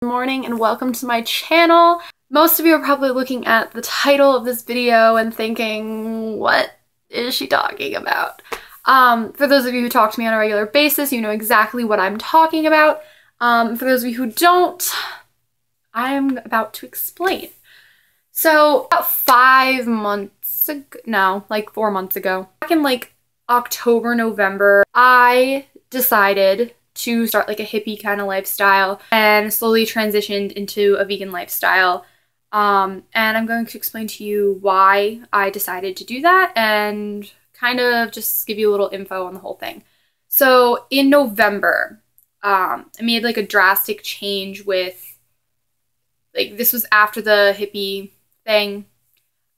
Good morning and welcome to my channel. Most of you are probably looking at the title of this video and thinking, what is she talking about? For those of you who talk to me on a regular basis, you know exactly what I'm talking about. For those of you who don't, I'm about to explain. So about 5 months ago, no, like 4 months ago, back in like October, November, I decided to start like a hippie kind of lifestyle and slowly transitioned into a vegan lifestyle. And I'm going to explain to you why I decided to do that and kind of just give you a little info on the whole thing. So in November, I made like a drastic change with, like, this was after the hippie thing.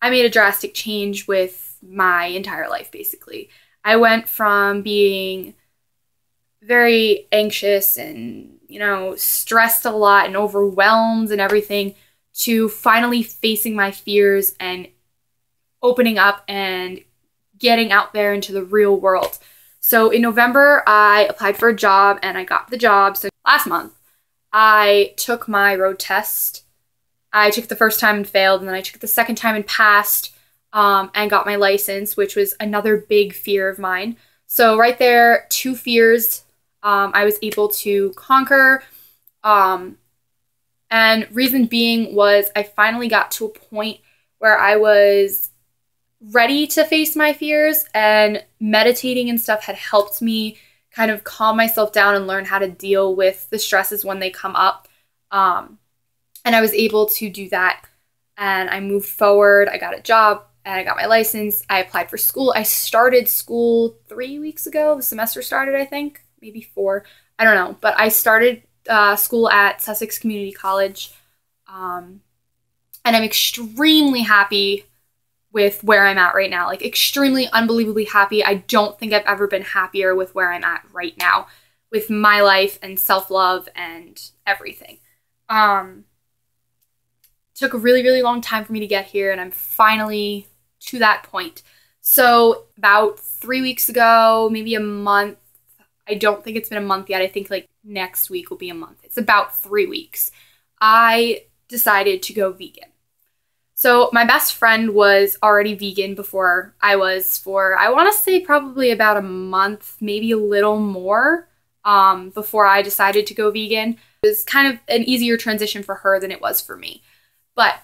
I made a drastic change with my entire life, basically. I went from being very anxious and, stressed a lot and overwhelmed and everything to finally facing my fears and opening up and getting out there into the real world. So in November, I applied for a job and I got the job. So last month, I took my road test. I took it the first time and failed, and then I took it the second time and passed, and got my license, which was another big fear of mine. So right there, 2 fears I was able to conquer. And reason being was I finally got to a point where I was ready to face my fears, and meditating and stuff had helped me kind of calm myself down and learn how to deal with the stresses when they come up. And I was able to do that, and I moved forward. I got a job and I got my license. I applied for school. I started school 3 weeks ago. The semester started, I think, maybe 4. I don't know. But I started school at Sussex Community College, and I'm extremely happy with where I'm at right now. Like, extremely, unbelievably happy. I don't think I've ever been happier with where I'm at right now with my life and self-love and everything. Took a really, really long time for me to get here, and I'm finally to that point. So about 3 weeks ago, maybe a month, I don't think it's been a month yet. I think like next week will be a month. It's about 3 weeks. I decided to go vegan. So my best friend was already vegan before I was for, I want to say probably about a month, maybe a little more, before I decided to go vegan. It was kind of an easier transition for her than it was for me. But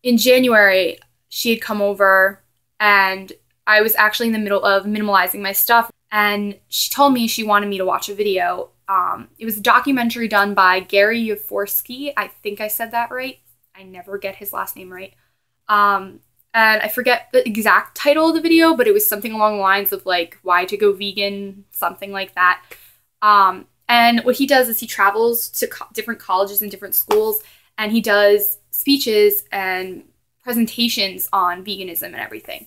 in January, she had come over, and I was actually in the middle of minimalizing my stuff, and she told me she wanted me to watch a video. It was a documentary done by Gary Yaforsky. I think I said that right. I never get his last name right. And I forget the exact title of the video, but it was something along the lines of like why to go vegan, something like that. And what he does is he travels to different colleges and different schools, and he does speeches and presentations on veganism and everything.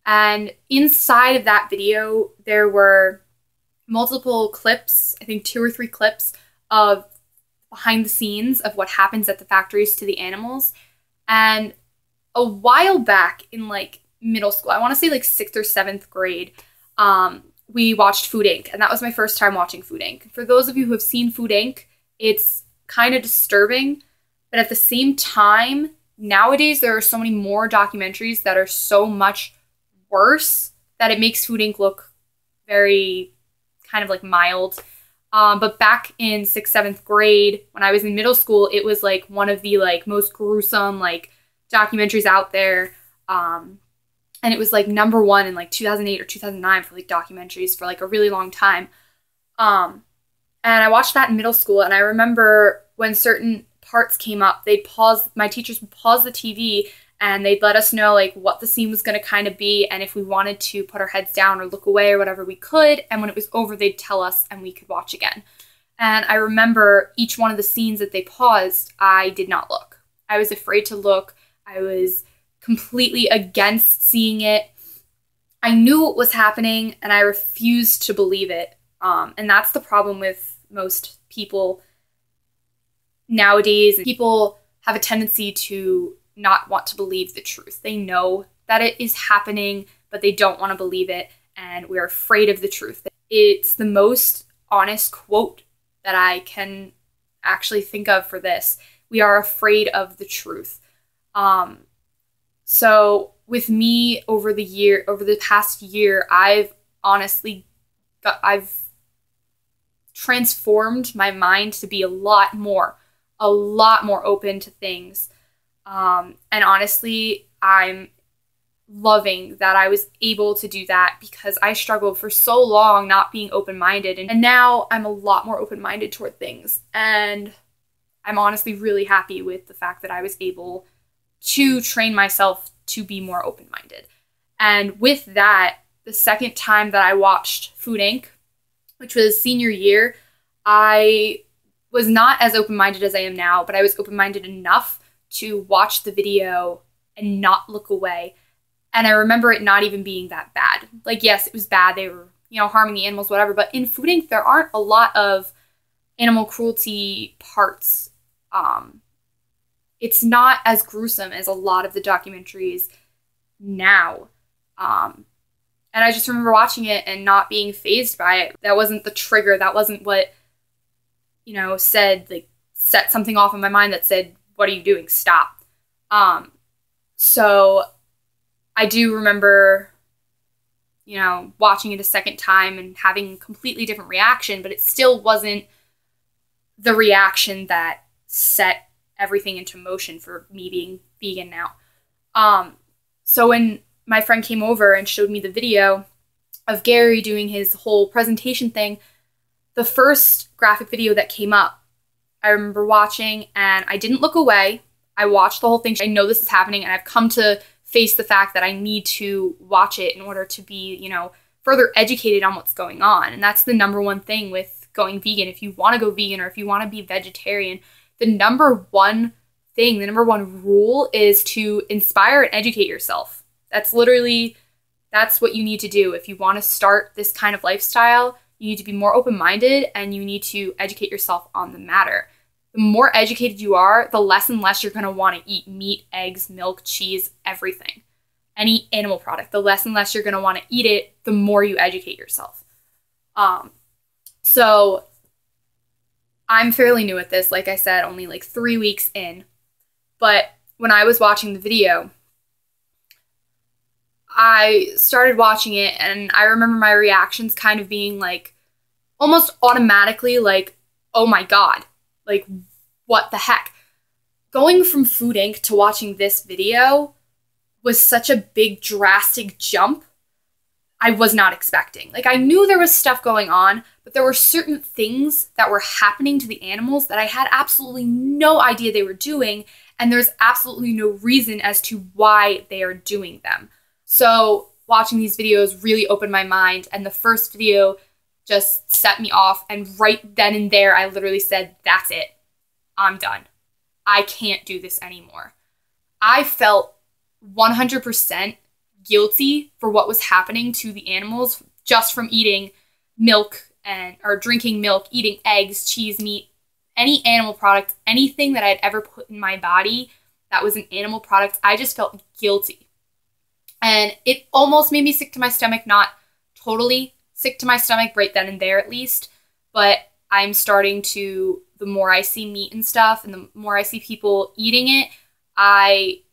And inside of that video, there were multiple clips, I think 2 or 3 clips of behind the scenes of what happens at the factories to the animals. And a while back in like middle school, I want to say like 6th or 7th grade, we watched Food Inc. And that was my first time watching Food Inc. For those of you who have seen Food Inc., it's kind of disturbing. But at the same time, nowadays there are so many more documentaries that are so much worse that it makes Food Inc. look very kind of like mild. But back in 6th, 7th grade, when I was in middle school, it was like one of the like most gruesome like documentaries out there. And it was like #1 in like 2008 or 2009 for like documentaries for like a really long time. And I watched that in middle school, and I remember when certain parts came up, my teachers would pause the TV, and they'd let us know like what the scene was going to kind of be, and if we wanted to put our heads down or look away or whatever, we could. And when it was over, they'd tell us and we could watch again. And I remember each one of the scenes that they paused, I did not look. I was afraid to look. I was completely against seeing it. I knew what was happening, and I refused to believe it. And that's the problem with most people nowadays. People have a tendency to not want to believe the truth. They know that it is happening, but they don't want to believe it, and we're afraid of the truth. It's the most honest quote that I can actually think of for this. We are afraid of the truth. So with me over the past year, I've transformed my mind to be a lot more open to things. And honestly, I'm loving that I was able to do that, because I struggled for so long not being open-minded. And now I'm a lot more open-minded toward things. And I'm honestly really happy with the fact that I was able to train myself to be more open-minded. And with that, the second time that I watched Food Inc., which was senior year, I was not as open-minded as I am now, but I was open-minded enough to watch the video and not look away. And I remember it not even being that bad. Like, yes, it was bad. They were, harming the animals, whatever. But in Food Inc., there aren't a lot of animal cruelty parts. It's not as gruesome as a lot of the documentaries now. And I just remember watching it and not being fazed by it. That wasn't the trigger. That wasn't what, set something off in my mind that said, what are you doing? Stop. So I do remember, watching it a second time and having a completely different reaction, but it still wasn't the reaction that set everything into motion for me being vegan now. So when my friend came over and showed me the video of Gary doing his whole presentation thing, the first graphic video that came up, I remember watching, and I didn't look away. I watched the whole thing. I know this is happening, and I've come to face the fact that I need to watch it in order to be, further educated on what's going on. And that's the number one thing with going vegan. If you want to go vegan or if you want to be vegetarian, the number one rule is to inspire and educate yourself. That's what you need to do. If you want to start this kind of lifestyle, you need to be more open-minded and you need to educate yourself on the matter. The more educated you are, the less and less you're going to want to eat meat, eggs, milk, cheese, everything. Any animal product, the less and less you're going to want to eat it, the more you educate yourself. So I'm fairly new at this, like I said, only like 3 weeks in. But when I was watching the video, I started watching it and I remember my reactions kind of being like, almost automatically like, oh my God, like what the heck? Going from Food Inc. to watching this video was such a big drastic jump I was not expecting. Like, I knew there was stuff going on, but there were certain things that were happening to the animals that I had absolutely no idea they were doing, and there's absolutely no reason as to why they are doing them. So watching these videos really opened my mind, and the first video just set me off, and right then and there I literally said, that's it. I'm done. I can't do this anymore. I felt 100% guilty for what was happening to the animals just from eating milk or drinking milk, eating eggs, cheese, meat, any animal product, anything that I'd ever put in my body that was an animal product. I just felt guilty. And it almost made me sick to my stomach, not totally sick to my stomach right then and there at least, but I'm starting to, the more I see meat and stuff and the more I see people eating it, I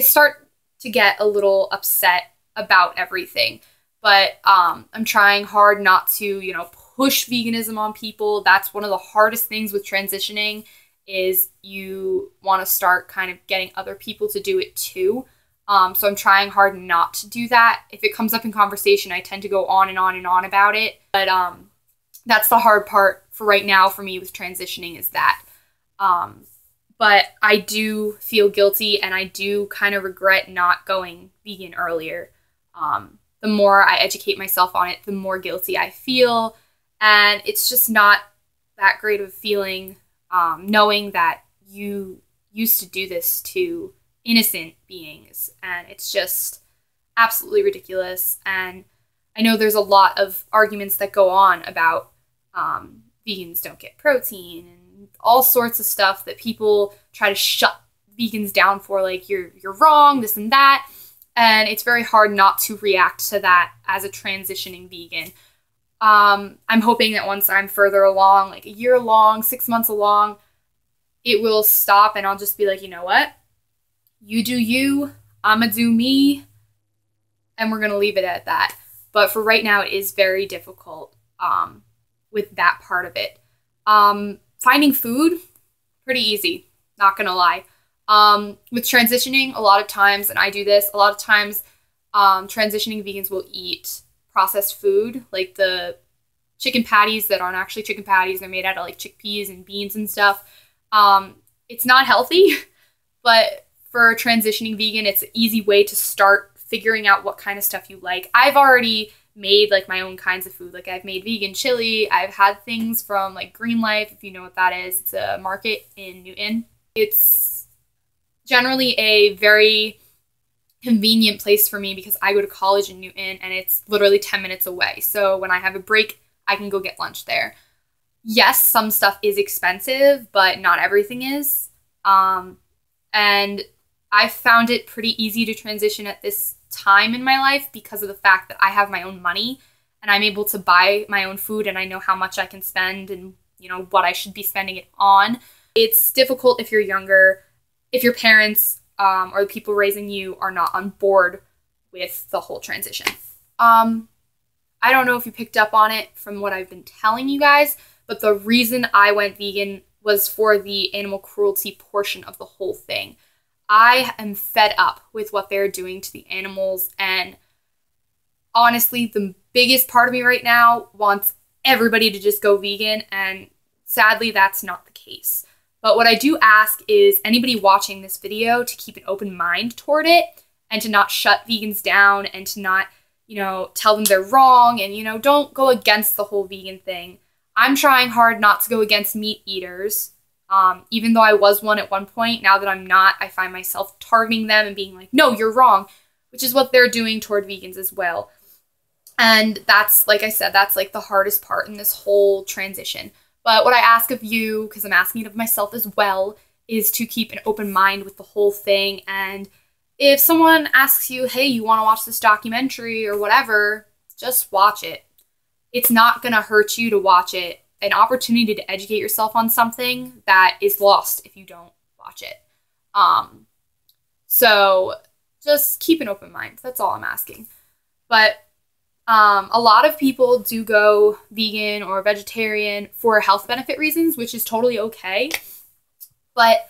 start to get a little upset about everything. But I'm trying hard not to, push veganism on people. That's one of the hardest things with transitioning, is you want to start kind of getting other people to do it too. So I'm trying hard not to do that. If it comes up in conversation, I tend to go on and on and on about it. But that's the hard part for right now for me with transitioning, is that. But I do feel guilty, and I do kind of regret not going vegan earlier. The more I educate myself on it, the more guilty I feel. And it's just not that great of a feeling, knowing that you used to do this to innocent beings. And it's just absolutely ridiculous. And I know there's a lot of arguments that go on about vegans don't get protein and all sorts of stuff that people try to shut vegans down for, like, you're wrong, this and that. And it's very hard not to react to that as a transitioning vegan. I'm hoping that once I'm further along, like a year along, 6 months along, it will stop and I'll just be like, you know what? You do you, I'ma do me, and we're gonna leave it at that. But for right now, it is very difficult with that part of it. Finding food, pretty easy, not gonna lie. With transitioning, a lot of times, and I do this, a lot of times transitioning vegans will eat processed food, like the chicken patties that aren't actually chicken patties. They're made out of like chickpeas and beans and stuff. It's not healthy, but for transitioning vegan, it's an easy way to start figuring out what kind of stuff you like. I've already made like my own kinds of food. Like I've made vegan chili. I've had things from like Green Life, if you know what that is. It's a market in Newton. It's generally a very convenient place for me because I go to college in Newton and it's literally 10 minutes away. So when I have a break, I can go get lunch there. Yes, some stuff is expensive, but not everything is. And I found it pretty easy to transition at this time in my life because of the fact that I have my own money and I'm able to buy my own food and I know how much I can spend and, you know, what I should be spending it on. It's difficult if you're younger, if your parents or the people raising you are not on board with the whole transition. I don't know if you picked up on it from what I've been telling you guys, but the reason I went vegan was for the animal cruelty portion of the whole thing. I am fed up with what they're doing to the animals, and honestly, the biggest part of me right now wants everybody to just go vegan, and sadly, that's not the case. But what I do ask is anybody watching this video to keep an open mind toward it and to not shut vegans down and to not, you know, tell them they're wrong and, you know, don't go against the whole vegan thing. I'm trying hard not to go against meat eaters. Even though I was one at one point, now that I'm not, I find myself targeting them and being like, no, you're wrong, which is what they're doing toward vegans as well. And that's, like I said, that's like the hardest part in this whole transition. But what I ask of you, because I'm asking it of myself as well, is to keep an open mind with the whole thing. And if someone asks you, hey, you want to watch this documentary or whatever, just watch it. It's not going to hurt you to watch it. An opportunity to educate yourself on something that is lost if you don't watch it. So just keep an open mind. That's all I'm asking. But a lot of people do go vegan or vegetarian for health benefit reasons, which is totally okay. But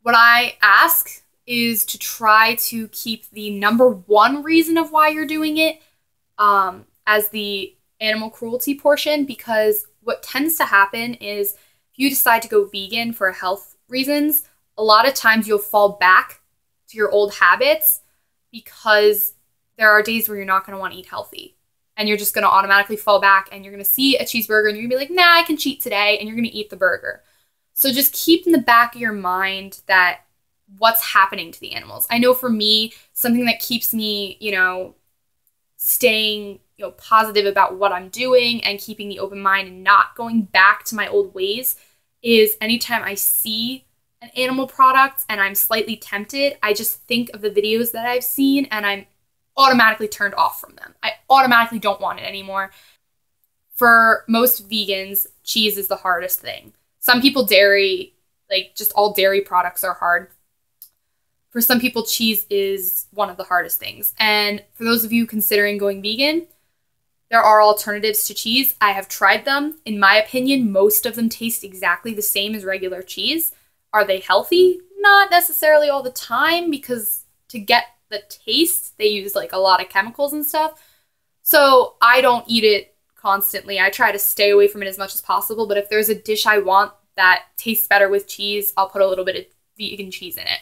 what I ask is to try to keep the number one reason of why you're doing it as the animal cruelty portion, because what tends to happen is if you decide to go vegan for health reasons, a lot of times you'll fall back to your old habits because there are days where you're not going to want to eat healthy. And you're just going to automatically fall back and you're going to see a cheeseburger and you're going to be like, nah, I can cheat today. And you're going to eat the burger. So just keep in the back of your mind that what's happening to the animals. I know for me, something that keeps me, you know, staying, you know, positive about what I'm doing and keeping the open mind and not going back to my old ways is anytime I see an animal product and I'm slightly tempted, I just think of the videos that I've seen and I'm automatically turned off from them. I automatically don't want it anymore. For most vegans, cheese is the hardest thing. Some people dairy, like just all dairy products are hard. For some people, cheese is one of the hardest things. And for those of you considering going vegan, there are alternatives to cheese. I have tried them. In my opinion, most of them taste exactly the same as regular cheese. Are they healthy? Not necessarily all the time, because to get the taste, they use like a lot of chemicals and stuff. So I don't eat it constantly. I try to stay away from it as much as possible. But if there's a dish I want that tastes better with cheese, I'll put a little bit of vegan cheese in it.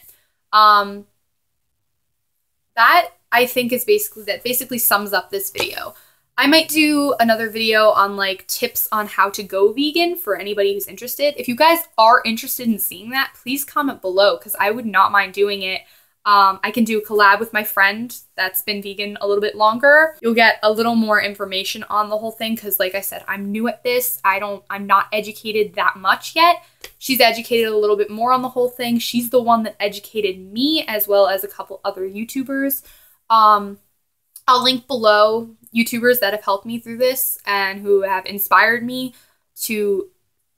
That I think is basically sums up this video. I might do another video on like tips on how to go vegan for anybody who's interested. If you guys are interested in seeing that, please comment below because I would not mind doing it. I can do a collab with my friend that's been vegan a little bit longer. You'll get a little more information on the whole thing because like I said, I'm new at this. I'm not educated that much yet. She's educated a little bit more on the whole thing. She's the one that educated me as well as a couple other YouTubers. I'll link below YouTubers that have helped me through this and who have inspired me to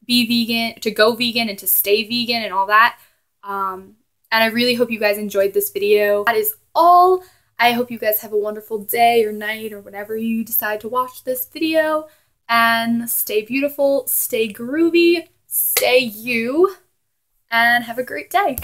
be vegan, to go vegan and to stay vegan and all that. And I really hope you guys enjoyed this video. That is all. I hope you guys have a wonderful day or night or whenever you decide to watch this video. And stay beautiful, stay groovy, stay you, and have a great day.